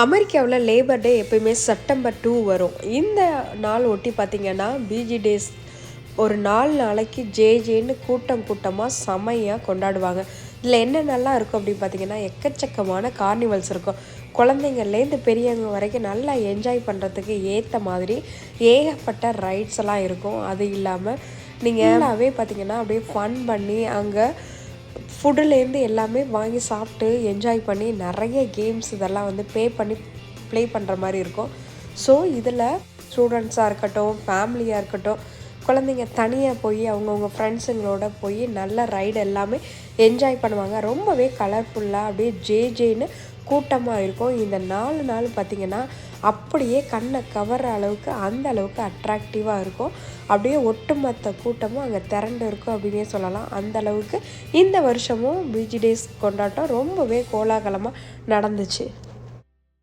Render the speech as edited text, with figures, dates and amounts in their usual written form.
அமெரிக்காவில் லேபர் டே எப்பயுமே செப்டம்பர் 2 வரும். இந்த நாள் ஒட்டி பார்த்திங்கன்னா பிஜி டேஸ் ஒரு 4 நாளைக்கு ஜேன்னு கூட்டமாக செமையாக கொண்டாடுவாங்க. இதில் என்னென்னலாம் இருக்கும் அப்படின்னு பார்த்திங்கன்னா, எக்கச்சக்கமான கார்னிவல்ஸ் இருக்கும். குழந்தைங்கள்லேருந்து பெரியவங்க வரைக்கும் நல்லா என்ஜாய் பண்ணுறதுக்கு ஏற்ற மாதிரி ஏகப்பட்ட ரைட்ஸ் எல்லாம் இருக்கும். அது இல்லாமல் நீங்கள் எல்லாமே பார்த்திங்கன்னா அப்படியே ஃபன் பண்ணி அங்கே ஃபுட்டுலேருந்து எல்லாமே வாங்கி சாப்பிட்டு என்ஜாய் பண்ணி நிறைய கேம்ஸ் இதெல்லாம் வந்து பே பண்ணி ப்ளே பண்ணுற மாதிரி இருக்கும். ஸோ இதில் ஸ்டூடெண்ட்ஸாக இருக்கட்டும், ஃபேமிலியாக இருக்கட்டும், குழந்தைங்க தனியாக போய் அவங்கவுங்க ஃப்ரெண்ட்ஸுங்களோட போய் நல்ல ரைடு எல்லாமே என்ஜாய் பண்ணுவாங்க. ரொம்பவே கலர்ஃபுல்லாக அப்படியே ஜேன்னு கூட்டமாக இருக்கும். இந்த 4 நாள் பார்த்திங்கன்னா அப்படியே கண்ணை கவர்ற அளவுக்கு அந்த அளவுக்கு அட்ராக்டிவாக இருக்கும். அப்படியே ஒட்டுமொத்த கூட்டமும் அங்கே திரண்டு இருக்கும் அப்படின்னே சொல்லலாம். அந்த அளவுக்கு இந்த வருஷமும் பிஜி டேஸ் கொண்டாட்டம் ரொம்பவே கோலாகலமாக நடந்துச்சு.